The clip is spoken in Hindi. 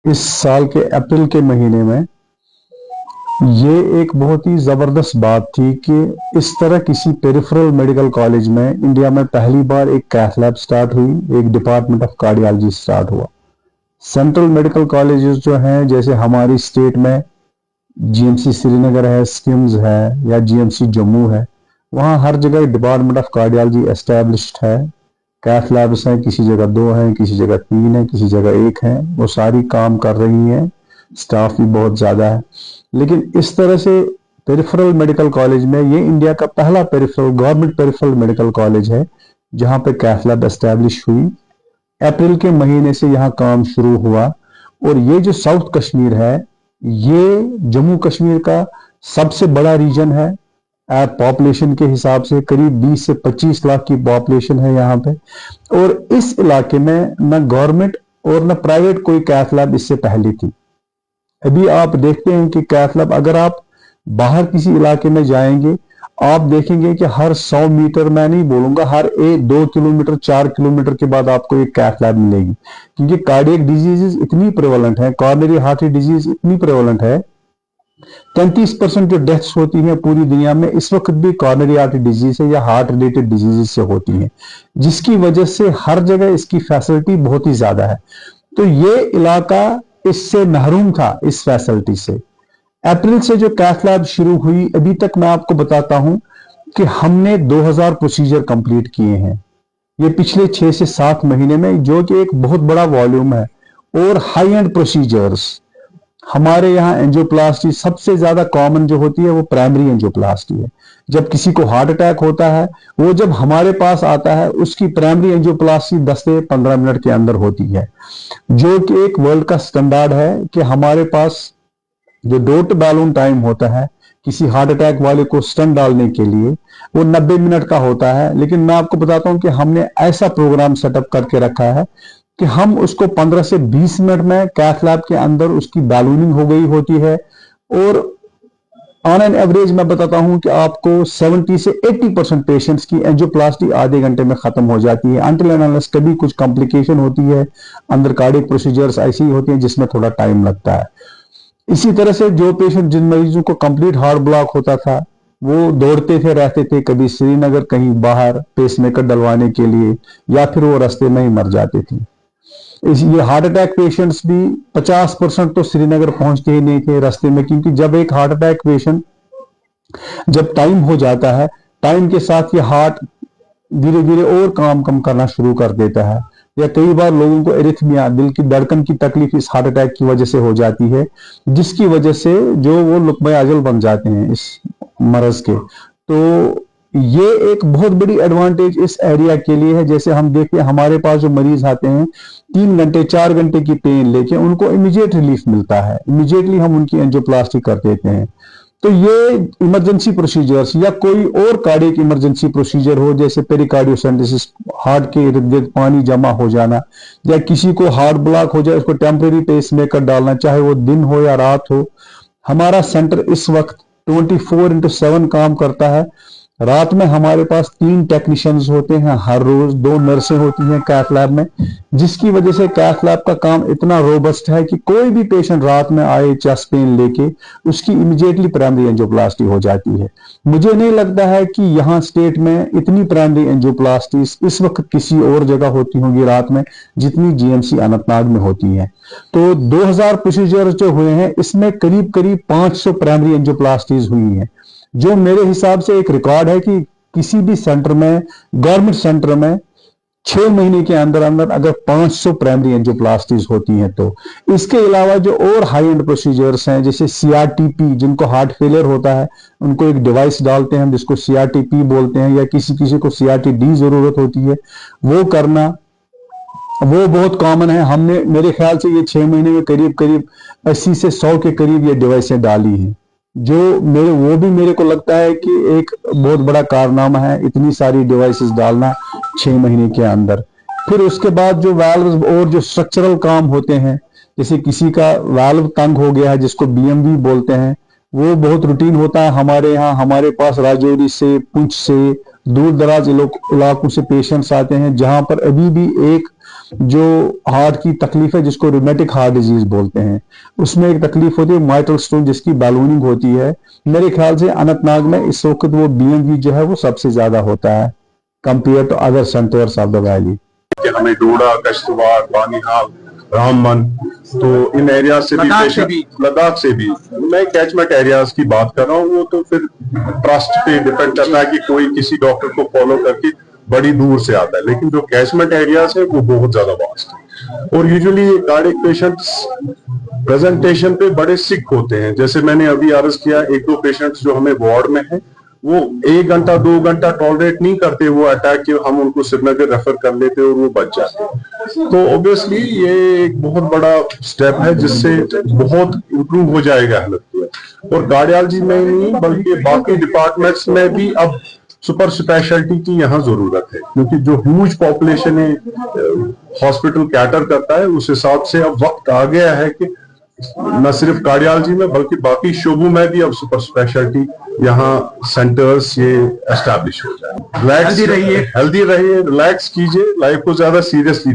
इस साल के अप्रैल के महीने में ये एक बहुत ही ज़बरदस्त बात थी कि इस तरह किसी पेरिफेरल मेडिकल कॉलेज में इंडिया में पहली बार एक कैथ लैब स्टार्ट हुई, एक डिपार्टमेंट ऑफ कार्डियोलॉजी स्टार्ट हुआ। सेंट्रल मेडिकल कॉलेजेस जो हैं, जैसे हमारी स्टेट में जीएमसी श्रीनगर है, स्किम्स है या जीएमसी जम्मू है, वहाँ हर जगह डिपार्टमेंट ऑफ कार्डियोलॉजी एस्टेब्लिश्ड है। कैथ लैब्स हैं, किसी जगह 2 हैं, किसी जगह 3 है, किसी जगह 1 है। वो सारी काम कर रही हैं, स्टाफ भी बहुत ज़्यादा है। लेकिन इस तरह से पेरिफेरल मेडिकल कॉलेज में ये इंडिया का पहला peripheral government peripheral medical college है जहाँ पे कैथ लैब एस्टेब्लिश हुई। अप्रैल के महीने से यहाँ काम शुरू हुआ। और ये जो साउथ कश्मीर है, ये जम्मू कश्मीर का सबसे बड़ा रीजन है। पॉपुलेशन के हिसाब से करीब 20 से 25 लाख की पॉपुलेशन है यहाँ पे। और इस इलाके में न गवर्नमेंट और न प्राइवेट कोई कैथ लैब इससे पहले थी। अभी आप देखते हैं कि कैथ लैब, अगर आप बाहर किसी इलाके में जाएंगे, आप देखेंगे कि हर 100 मीटर, मैं नहीं बोलूंगा हर 2 किलोमीटर 4 किलोमीटर के बाद आपको एक कैथ लैब मिलेगी। क्योंकि कार्डियक डिजीजेस इतनी प्रेवलेंट है, कॉर्नरी हार्ट डिजीज इतनी प्रेवलेंट है, 33% जो डेथ्स होती हैं पूरी दुनिया में इस वक्त भी कॉर्नरी हार्ट डिजीज है या हार्ट रिलेटेड डिजीजेस से होती हैं, जिसकी वजह से हर जगह इसकी फैसिलिटी बहुत ही ज्यादा है। तो ये इलाका इससे महरूम था, इस फैसिलिटी से। अप्रैल से जो कैथ लैब शुरू हुई, अभी तक मैं आपको बताता हूं कि हमने 2000 प्रोसीजर कंप्लीट किए हैं ये पिछले 6 से 7 महीने में, जो कि एक बहुत बड़ा वॉल्यूम है। और हाई एंड प्रोसीजर्स हमारे यहाँ एंजियोप्लास्टी सबसे ज्यादा कॉमन जो होती है वो प्राइमरी एंजियोप्लास्टी है। जब किसी को हार्ट अटैक होता है, वो जब हमारे पास आता है, उसकी प्राइमरी एंजियोप्लास्टी 10 से 15 मिनट के अंदर होती है, जो कि एक वर्ल्ड का स्टैंडर्ड है। कि हमारे पास जो डोट बैलून टाइम होता है किसी हार्ट अटैक वाले को स्टंट डालने के लिए, वो 90 मिनट का होता है। लेकिन मैं आपको बताता हूं कि हमने ऐसा प्रोग्राम सेटअप करके रखा है कि हम उसको 15 से 20 मिनट में कैथ लैब के अंदर उसकी बैलूनिंग हो गई होती है। और ऑन एन एवरेज मैं बताता हूं कि आपको 70 से 80% पेशेंट्स की एंजियोप्लास्टी आधे घंटे में खत्म हो जाती है, अनटिल एंड अनलेस कभी कुछ कॉम्प्लिकेशन होती है, अंदर कार्डियक प्रोसीजर्स ऐसी होती हैं जिसमें थोड़ा टाइम लगता है। इसी तरह से जो पेशेंट, जिन मरीजों को कंप्लीट हार्ट ब्लॉक होता था, वो दौड़ते थे, रहते थे, कभी श्रीनगर कहीं बाहर पेसमेकर डलवाने के लिए, या फिर वो रास्ते में ही मर जाते थे। ये हार्ट अटैक पेशेंट्स भी 50% तो श्रीनगर पहुंचते ही नहीं थे रास्ते में। क्योंकि जब एक हार्ट अटैक पेशेंट, जब टाइम हो जाता है, टाइम के साथ ये हार्ट धीरे धीरे और काम कम करना शुरू कर देता है। या कई बार लोगों को एरिथमिया, दिल की धड़कन की तकलीफ इस हार्ट अटैक की वजह से हो जाती है, जिसकी वजह से जो वो लुक़्मा अजल बन जाते हैं इस मरज के। तो ये एक बहुत बड़ी एडवांटेज इस एरिया के लिए है। जैसे हम देखते हैं हमारे पास जो मरीज आते हैं 3 घंटे 4 घंटे की पेन लेके, उनको इमीडिएट रिलीफ मिलता है, इमीडिएटली हम उनकी एंजियोप्लास्टी कर देते हैं। तो ये इमरजेंसी प्रोसीजर्स या कोई और कार्डियक इमरजेंसी प्रोसीजर हो, जैसे पेरिकार्डियोसेंटेसिस, हार्ट के इर्द गिर्द पानी जमा हो जाना, या किसी को हार्ट ब्लॉक हो जाए, उसको टेम्परेरी पेसमेकर डालना, चाहे वो दिन हो या रात हो, हमारा सेंटर इस वक्त 24/7 काम करता है। रात में हमारे पास 3 टेक्नीशियंस होते हैं, हर रोज 2 नर्सें होती हैं कैथ लैब में, जिसकी वजह से कैथ लैब का काम इतना रोबस्ट है कि कोई भी पेशेंट रात में आए चेस्ट पेन लेके, उसकी इमीडिएटली प्राइमरी एंजियोप्लास्टी हो जाती है। मुझे नहीं लगता है कि यहाँ स्टेट में इतनी प्राइमरी एंजियोप्लास्टी इस वक्त किसी और जगह होती होंगी रात में, जितनी जीएमसी अनंतनाग में होती है। तो 2000 प्रोसीजर जो हुए हैं, इसमें करीब करीब 500 प्राइमरी एंजियोप्लास्टीज हुई हैं, जो मेरे हिसाब से एक रिकॉर्ड है कि किसी भी सेंटर में, गवर्नमेंट सेंटर में 6 महीने के अंदर अंदर अगर 500 प्राइमरी एंजियोप्लास्टीज होती हैं तो। इसके अलावा जो और हाई एंड प्रोसीजर्स हैं, जैसे सीआरटीपी, जिनको हार्ट फेलियर होता है, उनको एक डिवाइस डालते हैं जिसको सीआरटीपी बोलते हैं, या किसी किसी को सीआरटीडी जरूरत होती है, वो करना, वो बहुत कॉमन है। हमने, मेरे ख्याल से ये 6 महीने में करीब करीब 80 से 100 के करीब ये डिवाइसें डाली हैं, जो वो भी मेरे को लगता है कि एक बहुत बड़ा कारनामा है, इतनी सारी डिवाइसेस डालना 6 महीने के अंदर। फिर उसके बाद जो वाल्व और जो स्ट्रक्चरल काम होते हैं, जैसे किसी का वाल्व तंग हो गया है, जिसको बीएमवी बोलते हैं, वो बहुत रूटीन होता है हमारे यहाँ। हमारे पास राजौरी से, पुंछ से, दूर दराज इलाकों से पेशेंट्स आते हैं, जहां पर अभी भी एक जो हार्ट की तकलीफ है जिसको रूमेटिक हार्ट डिजीज बोलते हैं, उसमें एक तकलीफ होती है माइट्रल स्टोन जिसकी बैलूनिंग होती है। मेरे ख्याल से अनंतनाग में इस वक्त वो बीएमवी जो है वो सबसे ज्यादा होता है compare to other centres of the valley. हमें डोडा, कश्तवाड़, बानीहाल, रामबन, तो इन एरिया से भी, लद्दाख से भी मैं कैचमेंट एरियाज की बात कर रहा हूँ। वो तो फिर ट्रस्ट पे डिपेंड करता है कि कोई किसी डॉक्टर को फॉलो करके बड़ी दूर से आता है, लेकिन जो कैचमेंट एरियाज है वो बहुत ज्यादा वास्ट है। और यूजुअली कार्डियक पेशेंट्स प्रेजेंटेशन पे बड़े सिक होते हैं। जैसे मैंने अभी अर्ज किया, एक दो पेशेंट्स जो हमें वार्ड में है वो 1 घंटा 2 घंटा टॉलरेट नहीं करते वो अटैक के, हम उनको श्रीनगर रेफर कर लेते और वो बच जाते। तो ऑब्वियसली ये एक बहुत बड़ा स्टेप है जिससे बहुत इंप्रूव हो जाएगा हेल्थ। और कार्डियोलॉजी में नहीं बल्कि बाकी डिपार्टमेंट्स में भी अब सुपर स्पेशलिटी की यहाँ जरूरत है, क्योंकि जो ह्यूज पॉपुलेशन है हॉस्पिटल कैटर करता है, उस हिसाब से अब वक्त आ गया है कि न सिर्फ कार्डियोलॉजी में बल्कि बाकी शोबों में भी अब सुपर स्पेशलिटी यहाँ सेंटर्स ये एस्टैब्लिश हो जाए। हेल्दी रहिए, रिलैक्स कीजिए, लाइफ को ज्यादा सीरियसली